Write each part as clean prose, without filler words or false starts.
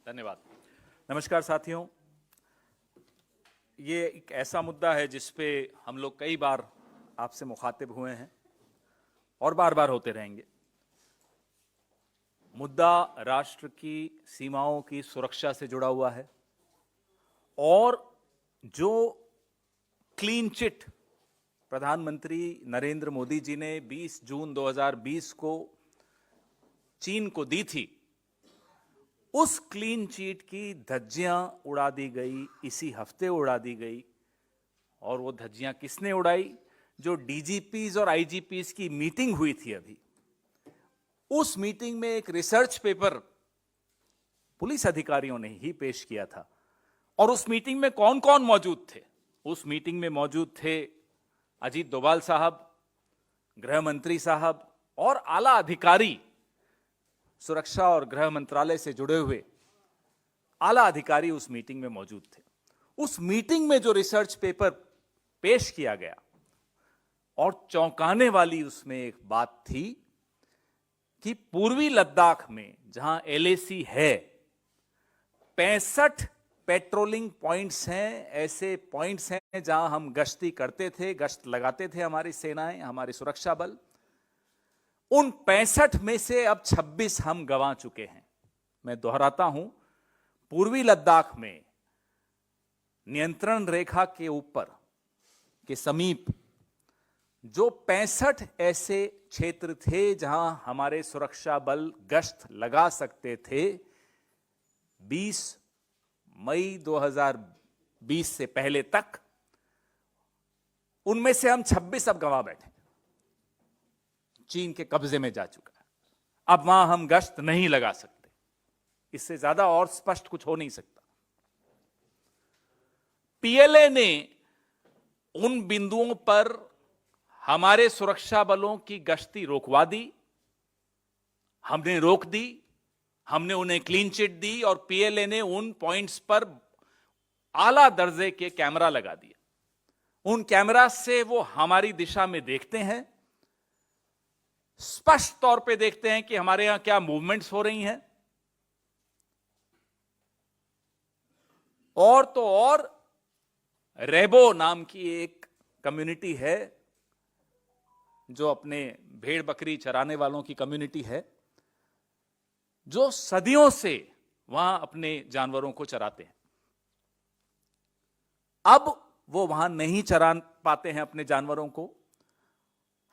धन्यवाद। नमस्कार साथियों, ये एक ऐसा मुद्दा है जिस पे हम लोग कई बार आपसे मुखातिब हुए हैं और बार बार होते रहेंगे। मुद्दा राष्ट्र की सीमाओं की सुरक्षा से जुड़ा हुआ है और जो क्लीन चिट प्रधानमंत्री नरेंद्र मोदी जी ने 20 जून 2020 को चीन को दी थी, उस क्लीन चिट की धज्जियां उड़ा दी गई, इसी हफ्ते उड़ा दी गई। और वो धज्जियां किसने उड़ाई? जो डीजीपीज और आईजीपीज की मीटिंग हुई थी अभी, उस मीटिंग में एक रिसर्च पेपर पुलिस अधिकारियों ने ही पेश किया था। और उस मीटिंग में कौन कौन मौजूद थे? उस मीटिंग में मौजूद थे अजीत डोभाल साहब, गृह मंत्री साहब और आला अधिकारी, सुरक्षा और गृह मंत्रालय से जुड़े हुए आला अधिकारी उस मीटिंग में मौजूद थे। उस मीटिंग में जो रिसर्च पेपर पेश किया गया और चौंकाने वाली उसमें एक बात थी कि पूर्वी लद्दाख में जहां एलएसी है, 65 पेट्रोलिंग पॉइंट्स हैं, ऐसे पॉइंट्स हैं जहां हम गश्ती करते थे, गश्त लगाते थे हमारी सेनाएं, हमारे सुरक्षा बल। उन 65 में से अब 26 हम गंवा चुके हैं। मैं दोहराता हूं, पूर्वी लद्दाख में नियंत्रण रेखा के ऊपर के समीप जो 65 ऐसे क्षेत्र थे जहां हमारे सुरक्षा बल गश्त लगा सकते थे, 20 मई 2020 से पहले तक, उनमें से हम 26 अब गंवा बैठे। चीन के कब्जे में जा चुका है। अब वहां हम गश्त नहीं लगा सकते। इससे ज्यादा और स्पष्ट कुछ हो नहीं सकता। पीएलए ने उन बिंदुओं पर हमारे सुरक्षा बलों की गश्ती रोकवा दी, हमने रोक दी, हमने उन्हें क्लीन चिट दी और पीएलए ने उन पॉइंट्स पर आला दर्जे के कैमरा लगा दिए। उन कैमरा से वो हमारी दिशा में देखते हैं, स्पष्ट तौर पे देखते हैं कि हमारे यहां क्या मूवमेंट्स हो रही हैं। और तो और रेबो नाम की एक कम्युनिटी है जो अपने भेड़ बकरी चराने वालों की कम्युनिटी है, जो सदियों से वहां अपने जानवरों को चराते हैं। अब वो वहां नहीं चरा पाते हैं अपने जानवरों को।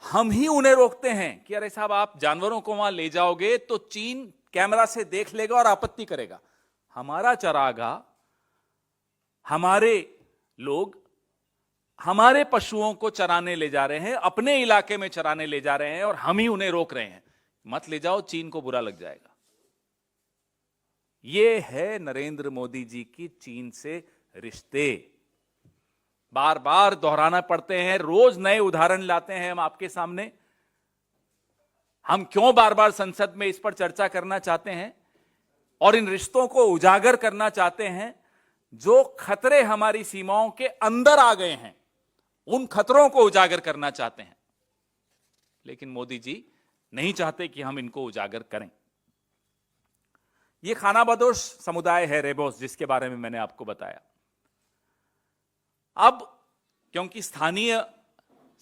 हम ही उन्हें रोकते हैं कि अरे साहब, आप जानवरों को वहां ले जाओगे तो चीन कैमरा से देख लेगा और आपत्ति करेगा। हमारा चरागाह, हमारे लोग हमारे पशुओं को चराने ले जा रहे हैं, अपने इलाके में चराने ले जा रहे हैं और हम ही उन्हें रोक रहे हैं। मत ले जाओ, चीन को बुरा लग जाएगा। यह है नरेंद्र मोदी जी की चीन से रिश्ते। बार बार दोहराना पड़ते हैं, रोज नए उदाहरण लाते हैं हम आपके सामने। हम क्यों बार बार संसद में इस पर चर्चा करना चाहते हैं और इन रिश्तों को उजागर करना चाहते हैं? जो खतरे हमारी सीमाओं के अंदर आ गए हैं, उन खतरों को उजागर करना चाहते हैं। लेकिन मोदी जी नहीं चाहते कि हम इनको उजागर करें। यह खानाबदोश समुदाय है रेबोस, जिसके बारे में मैंने आपको बताया। अब क्योंकि स्थानीय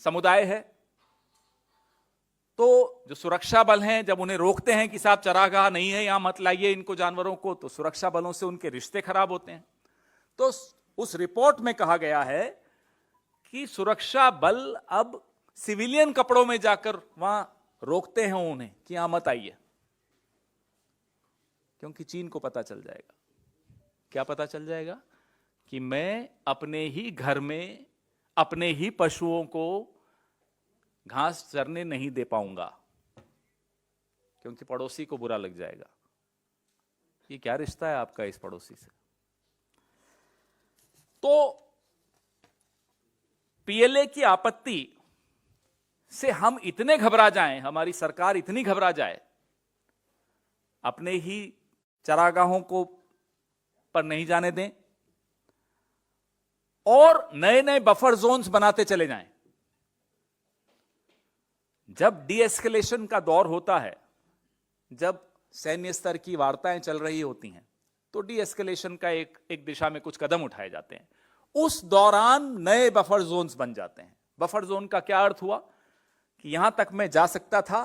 समुदाय है, तो जो सुरक्षा बल हैं, जब उन्हें रोकते हैं कि साहब चरागाह नहीं है, यहां मत लाइए इनको जानवरों को, तो सुरक्षा बलों से उनके रिश्ते खराब होते हैं। तो उस रिपोर्ट में कहा गया है कि सुरक्षा बल अब सिविलियन कपड़ों में जाकर वहां रोकते हैं उन्हें कि यहां मत आइए, क्योंकि चीन को पता चल जाएगा। क्या पता चल जाएगा? कि मैं अपने ही घर में अपने ही पशुओं को घास चरने नहीं दे पाऊंगा, क्योंकि पड़ोसी को बुरा लग जाएगा। ये क्या रिश्ता है आपका इस पड़ोसी से? तो पीएलए की आपत्ति से हम इतने घबरा जाएं, हमारी सरकार इतनी घबरा जाए, अपने ही चरागाहों को पर नहीं जाने दें और नए नए बफर जोन्स बनाते चले जाएं। जब डीएस्केलेशन का दौर होता है, जब सैन्य स्तर की वार्ताएं चल रही होती हैं, तो डी एस्केलेशन का एक दिशा में कुछ कदम उठाए जाते हैं। उस दौरान नए बफर जोन्स बन जाते हैं। बफर जोन का क्या अर्थ हुआ कि यहां तक मैं जा सकता था,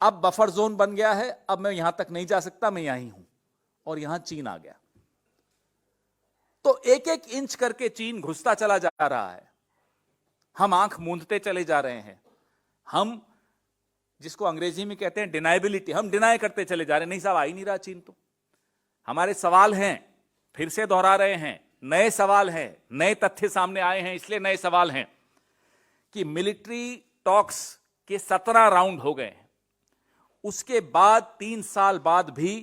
अब बफर जोन बन गया है, अब मैं यहां तक नहीं जा सकता, मैं यहीं हूं, और यहां चीन आ गया। तो एक एक इंच करके चीन घुसता चला जा रहा है। हम आंख मूंदते चले जा रहे हैं। हम जिसको अंग्रेजी में कहते हैं डिनाइबिलिटी, हम डिनाई करते चले जा रहे हैं। नहीं साहब, आ ही नहीं रहा चीन। तो हमारे सवाल हैं, फिर से दोहरा रहे हैं, नए सवाल हैं, नए तथ्य सामने आए हैं, इसलिए नए सवाल हैं कि मिलिट्री टॉक्स के 17 राउंड हो गए हैं। उसके बाद 3 साल बाद भी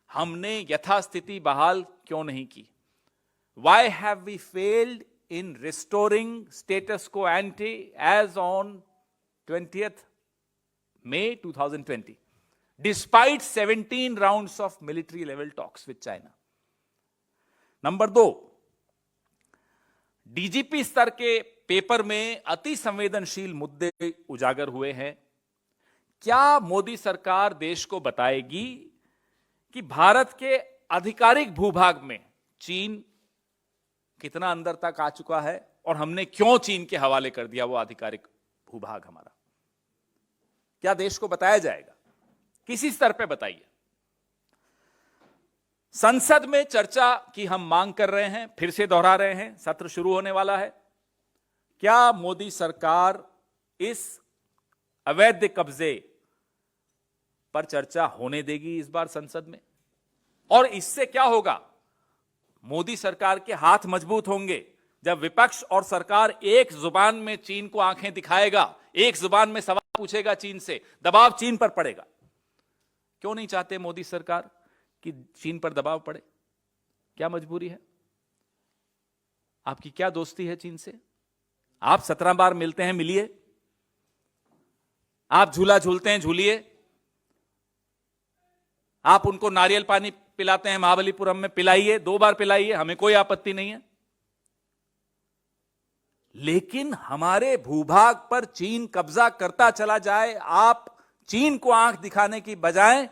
हमने यथास्थिति बहाल क्यों नहीं की? Why have we failed in restoring status quo ante as on 20th May 2020, despite 17 rounds of military level talks with China? Number 2, DGP स्तर के पेपर में अति संवेदनशील मुद्दे उजागर हुए हैं। क्या मोदी सरकार देश को बताएगी कि भारत के आधिकारिक भूभाग में चीन कितना अंदर तक आ चुका है और हमने क्यों चीन के हवाले कर दिया वो आधिकारिक भूभाग हमारा? क्या देश को बताया जाएगा? किसी स्तर पे बताइए। संसद में चर्चा की हम मांग कर रहे हैं, फिर से दोहरा रहे हैं, सत्र शुरू होने वाला है। क्या मोदी सरकार इस अवैध कब्जे पर चर्चा होने देगी इस बार संसद में? और इससे क्या होगा? मोदी सरकार के हाथ मजबूत होंगे जब विपक्ष और सरकार एक जुबान में चीन को आंखें दिखाएगा, एक जुबान में सवाल पूछेगा चीन से, दबाव चीन पर पड़ेगा। क्यों नहीं चाहते मोदी सरकार कि चीन पर दबाव पड़े? क्या मजबूरी है? आपकी क्या दोस्ती है चीन से? आप 17 बार मिलते हैं, मिलिए। आप झूला झूलते हैं, झूलिए। आप उनको नारियल पानी पिलाते हैं महाबलीपुरम में, पिलाइए, 2 बार पिलाइए, हमें कोई आपत्ति नहीं है। लेकिन हमारे भूभाग पर चीन कब्जा करता चला जाए, आप चीन को आंख दिखाने की बजाय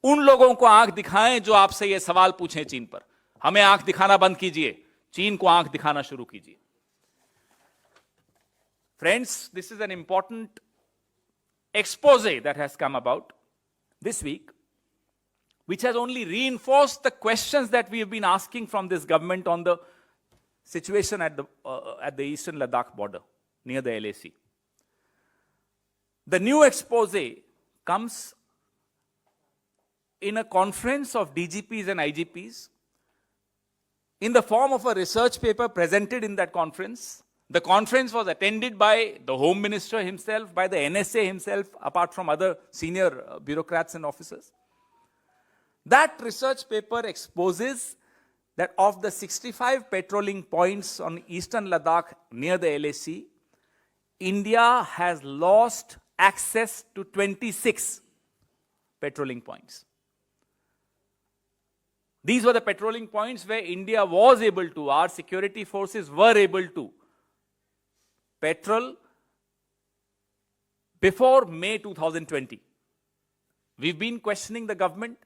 उन लोगों को आंख दिखाएं जो आपसे ये सवाल पूछें चीन पर। हमें आंख दिखाना बंद कीजिए, चीन को आंख दिखाना शुरू कीजिए। Friends, this is an important expose that has come about this week, which has only reinforced the questions that we have been asking from this government on the situation at the eastern Ladakh border near the LAC. The new expose comes in a conference of DGPs and IGPs in the form of a research paper presented in that conference. The conference was attended by the Home Minister himself, by the NSA himself, apart from other senior bureaucrats and officers. That research paper exposes that of the 65 patrolling points on eastern Ladakh near the LAC, India has lost access to 26 patrolling points. These were the patrolling points where India was able to, our security forces were able to patrol before May 2020. We've been questioning the government,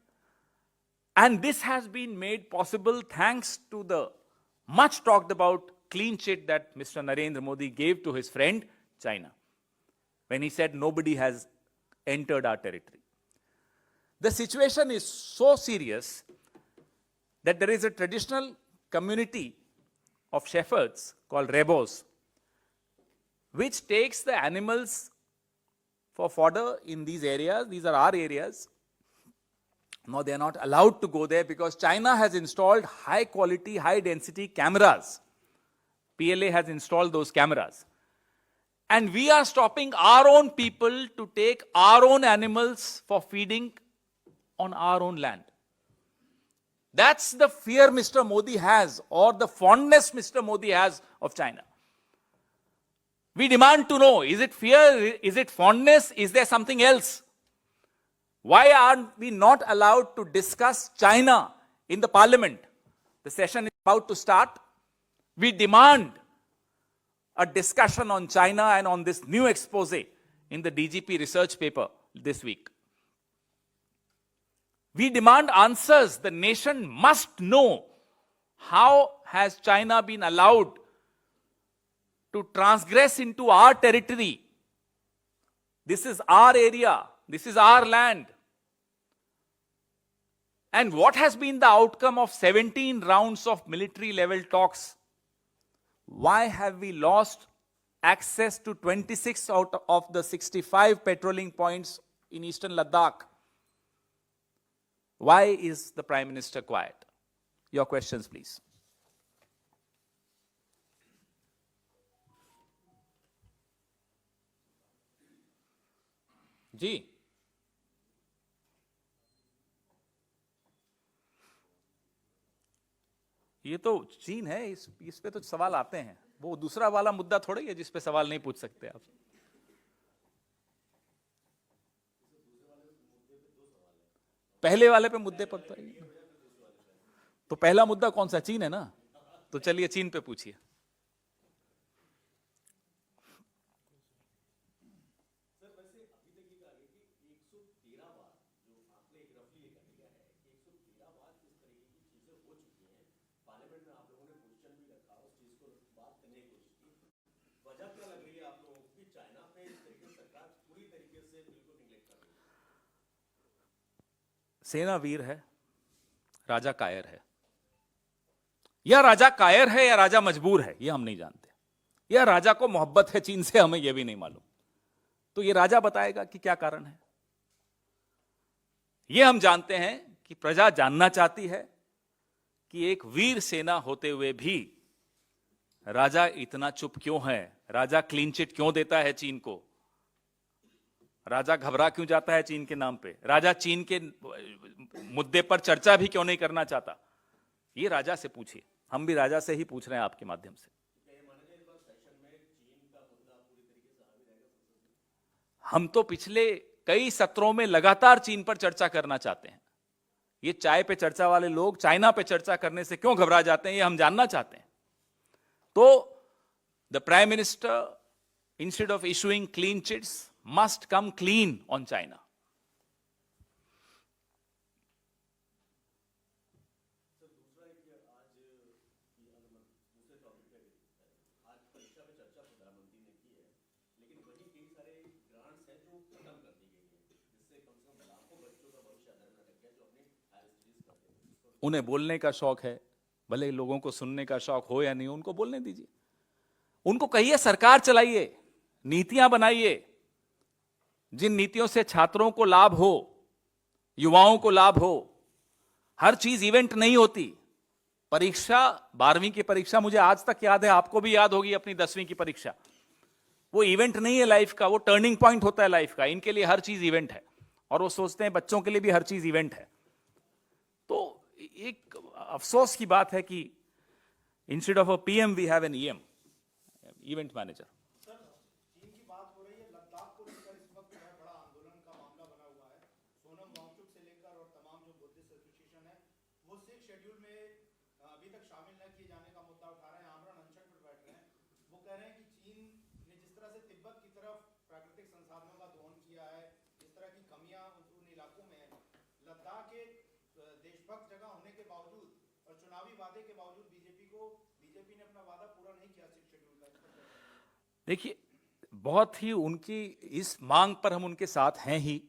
and this has been made possible thanks to the much talked about clean chit that Mr. Narendra Modi gave to his friend China when he said nobody has entered our territory. The situation is so serious that there is a traditional community of shepherds called rebos, which takes the animals for fodder in these areas. These are our areas. Now they are not allowed to go there because China has installed high quality, high density cameras. PLA has installed those cameras. And we are stopping our own people to take our own animals for feeding on our own land. That's the fear Mr. Modi has, or the fondness Mr. Modi has of China. We demand to know, is it fear? Is it fondness? Is there something else? Why are we not allowed to discuss China in the parliament? The session is about to start. We demand a discussion on China and on this new expose in the DGP research paper this week. We demand answers. The nation must know how has China been allowed to transgress into our territory. This is our area. This is our land. And what has been the outcome of 17 rounds of military level talks? Why have we lost access to 26 out of the 65 patrolling points in eastern Ladakh? Why is the Prime Minister quiet? Your questions, please. जी, ये तो चीन है, इस पे तो सवाल आते हैं। वो दूसरा वाला मुद्दा थोड़ी है जिस पे सवाल नहीं पूछ सकते आप। पहले वाले पे मुद्दे पर तो पहला मुद्दा कौन सा? चीन है ना। तो चलिए चीन पे पूछिए। सेना वीर है, राजा कायर है। या राजा कायर है या राजा मजबूर है, यह हम नहीं जानते। या राजा को मोहब्बत है चीन से, हमें यह भी नहीं मालूम। तो यह राजा बताएगा कि क्या कारण है। यह हम जानते हैं कि प्रजा जानना चाहती है कि एक वीर सेना होते हुए भी राजा इतना चुप क्यों है, राजा क्लीन चिट क्यों देता है चीन को, राजा घबरा क्यों जाता है चीन के नाम पे, राजा चीन के मुद्दे पर चर्चा भी क्यों नहीं करना चाहता। ये राजा से पूछिए। हम भी राजा से ही पूछ रहे हैं आपके माध्यम से। हम तो पिछले कई सत्रों में लगातार चीन पर चर्चा करना चाहते हैं। ये चाय पे चर्चा वाले लोग चाइना पे चर्चा करने से क्यों घबरा जाते हैं, ये हम जानना चाहते हैं। तो the prime minister, instead of issuing clean chits, must come clean on China. उन्हें बोलने का शौक है, भले लोगों को सुनने का शौक हो या नहीं, उनको बोलने दीजिए। उनको कहिए सरकार चलाइए, नीतियां बनाइए, जिन नीतियों से छात्रों को लाभ हो, युवाओं को लाभ हो। हर चीज इवेंट नहीं होती। परीक्षा, 12वीं की परीक्षा मुझे आज तक याद है, आपको भी याद होगी अपनी 10वीं की परीक्षा। वो इवेंट नहीं है लाइफ का, वो टर्निंग पॉइंट होता है लाइफ का। इनके लिए हर चीज इवेंट है और वो सोचते हैं बच्चों के लिए भी हर चीज इवेंट है। तो एक अफसोस की बात है कि instead of a PM we have an EM, event manager. देशभक्त जगह होने के बावजूद और चुनावी वादे के बावजूद बीजेपी ने अपना वादा पूरा नहीं किया शेड्यूल का। देखिए, बहुत ही उनकी इस मांग पर हम उनके साथ हैं ही।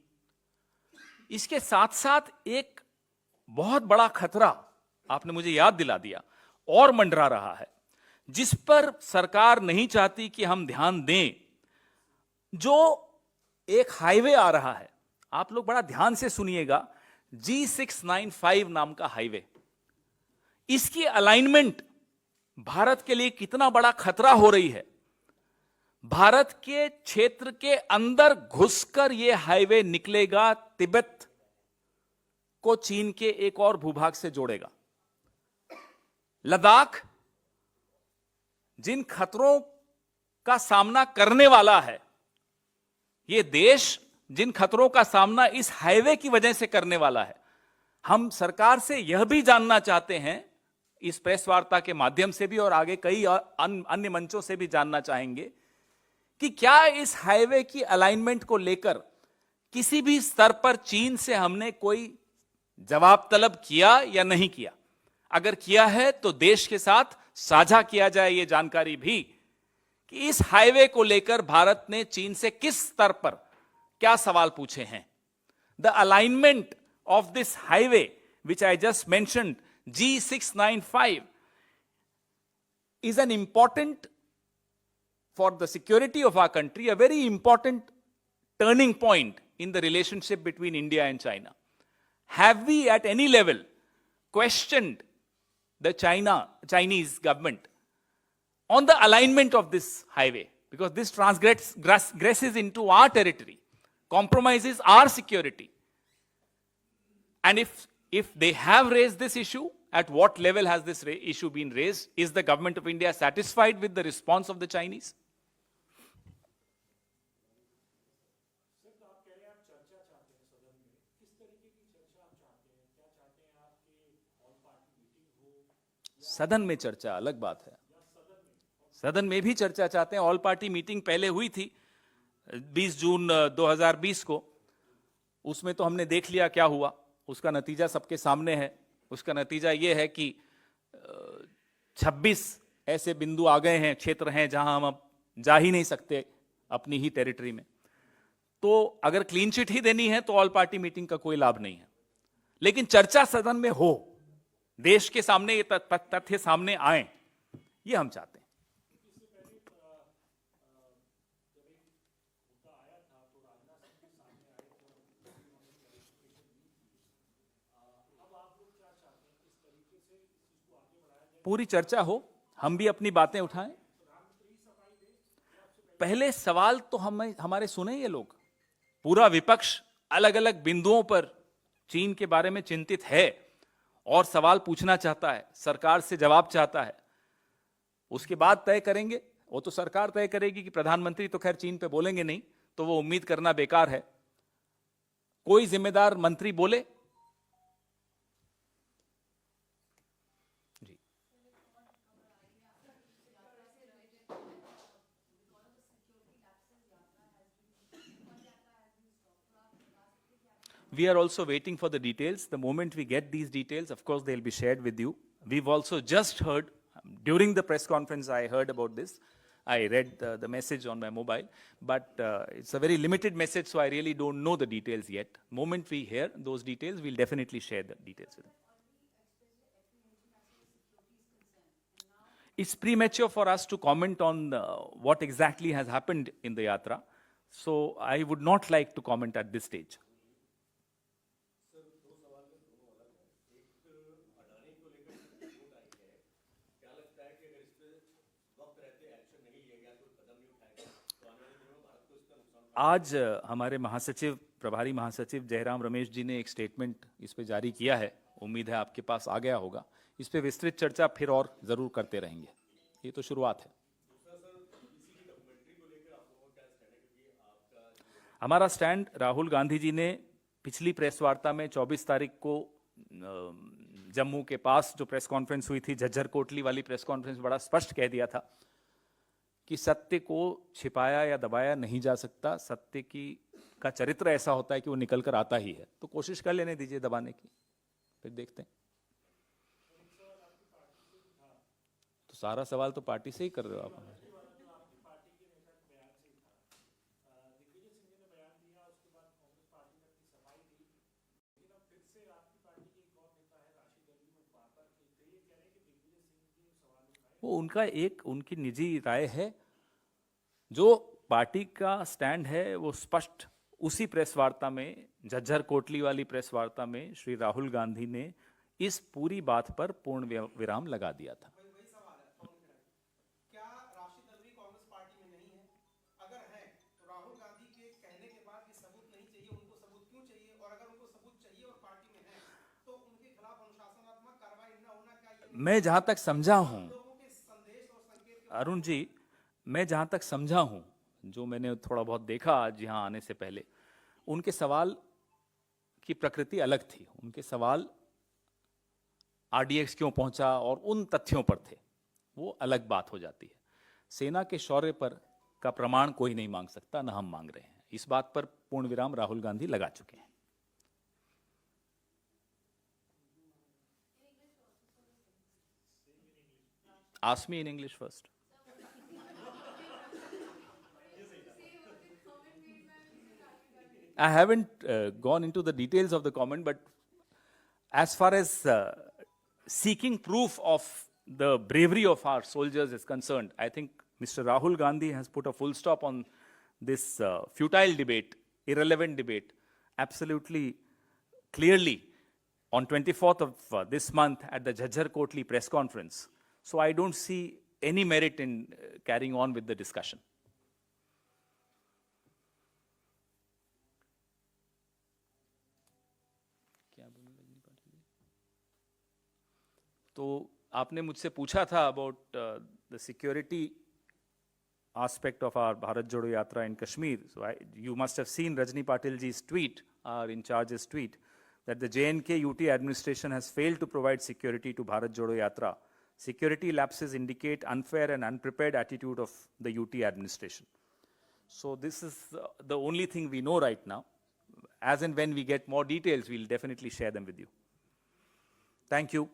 इसके साथ साथ एक बहुत बड़ा खतरा आपने मुझे याद दिला दिया और मंडरा रहा है, जिस पर सरकार नहीं चाहती कि हम ध्यान दें। जो एक हाईवे आ रहा है, आप लोग बड़ा ध्यान से सुनिएगा, G695 नाम का हाईवे। इसकी अलाइनमेंट भारत के लिए कितना बड़ा खतरा हो रही है। भारत के क्षेत्र के अंदर घुसकर यह हाईवे निकलेगा, तिब्बत को चीन के एक और भूभाग से जोड़ेगा। लद्दाख जिन खतरों का सामना करने वाला है, यह देश जिन खतरों का सामना इस हाईवे की वजह से करने वाला है। हम सरकार से यह भी जानना चाहते हैं, इस प्रेस वार्ता के माध्यम से भी और आगे कई अन्य मंचों से भी जानना चाहेंगे कि क्या इस हाईवे की अलाइनमेंट को लेकर किसी भी स्तर पर चीन से हमने कोई जवाब तलब किया या नहीं किया? अगर किया है तो देश के साथ साझा किया जाए यह जानकारी भी कि इस हाईवे को लेकर भारत ने चीन से किस स्तर पर क्या सवाल पूछे हैं. The alignment of this highway which I just mentioned, G695, is an important, for the security of our country, a very important turning point in the relationship between India and China. Have we at any level questioned the Chinese government on the alignment of this highway? Because this transgresses into our territory, compromises our security. And if they have raised this issue, at what level has this issue been raised? Is the government of India satisfied with the response of the Chinese? सदन में चर्चा अलग बात है. सदन में भी चर्चा चाहते हैं. ऑल पार्टी मीटिंग पहले हुई थी 20 जून 2020 को. उसमें तो हमने देख लिया क्या हुआ. उसका नतीजा सबके सामने है. उसका नतीजा यह है कि 26 ऐसे बिंदु आ गए हैं, क्षेत्र हैं जहां हम अब जा ही नहीं सकते अपनी ही टेरिटरी में. तो अगर क्लीन चिट ही देनी है तो ऑल पार्टी मीटिंग का कोई लाभ नहीं है. लेकिन चर्चा सदन में हो, देश के सामने ये तथ्य सामने आए, ये हम चाहते हैं. पूरी चर्चा हो, हम भी अपनी बातें उठाएं. पहले सवाल तो हमारे सुने ये लोग. पूरा विपक्ष अलग अलग बिंदुओं पर चीन के बारे में चिंतित है और सवाल पूछना चाहता है, सरकार से जवाब चाहता है. उसके बाद तय करेंगे. वो तो सरकार तय करेगी कि प्रधानमंत्री तो खैर चीन पे बोलेंगे नहीं, तो वो उम्मीद करना बेकार है. कोई जिम्मेदार मंत्री बोले. जी, we are also waiting for the details. The moment we get these details, of course, they'll be shared with you. We've also just heard, during the press conference, I heard about this. I read the message on my mobile, but it's a very limited message, so I really don't know the details yet. Moment we hear those details, we'll definitely share the details with them. It's premature for us to comment on what exactly has happened in the yatra, so I would not like to comment at this stage. आज हमारे महासचिव, प्रभारी महासचिव जयराम रमेश जी ने एक statement इस पे जारी किया है. उम्मीद है आपके पास आ गया होगा. इस पे विस्तृत चर्चा फिर और जरूर करते रहेंगे. ये तो शुरुआत है. हमारा स्टैंड राहुल गांधी जी ने पिछली प्रेस वार्ता में 24 तारीख को जम्मू के पास जो प्रेस कॉन्फ्रेंस हुई थी, झज्जर कोटली वाली प्रेस कॉन्फ्रेंस, बड़ा स्पष्ट कह दिया था कि सत्य को छिपाया या दबाया नहीं जा सकता. सत्य का चरित्र ऐसा होता है कि वो निकल कर आता ही है. तो कोशिश कर लेने दीजिए दबाने की, फिर देखते हैं. तो सारा सवाल तो पार्टी से ही कर रहे हो आप. वो उनकी निजी राय है. जो पार्टी का स्टैंड है वो स्पष्ट उसी प्रेस वार्ता में, झज्जर कोटली वाली प्रेस वार्ता में श्री राहुल गांधी ने इस पूरी बात पर पूर्ण विराम लगा दिया था. वही सवाल है. क्या राशिद अल्वी कांग्रेस पार्टी में नहीं है? अगर है तो राहुल गांधी के कहने के बाद ये सबूत नहीं चाहिए. उनको सबूत क्यों चाहिए? और अगर उनको सबूत चाहिए और पार्टी में है तो उनके खिलाफ अनुशासनात्मक कार्रवाई न होना क्या? मैं जहां तक समझा हूं अरुण जी, मैं जहां तक समझा हूं, जो मैंने थोड़ा बहुत देखा आज यहां आने से पहले, उनके सवाल की प्रकृति अलग थी. उनके सवाल आरडीएक्स क्यों पहुंचा और उन तथ्यों पर थे, वो अलग बात हो जाती है. सेना के शौर्य पर का प्रमाण कोई नहीं मांग सकता, ना हम मांग रहे हैं. इस बात पर पूर्ण विराम राहुल गांधी लगा चुके हैं. Ask me in English first. I haven't gone into the details of the comment, but as far as seeking proof of the bravery of our soldiers is concerned, I think Mr. Rahul Gandhi has put a full stop on this futile debate, irrelevant debate, absolutely clearly on 24th of this month at the Jhajjar Kotli press conference. So I don't see any merit in carrying on with the discussion. तो आपने मुझसे पूछा था about the security aspect of our Bharat Jodo Yatra in Kashmir. So you must have seen Rajni Patil ji's tweet, our in charge's tweet, that the JNK UT administration has failed to provide security to Bharat Jodo Yatra. Security lapses indicate unfair and unprepared attitude of the UT administration. So this is the only thing we know right now. As and when we get more details, we'll definitely share them with you. Thank you.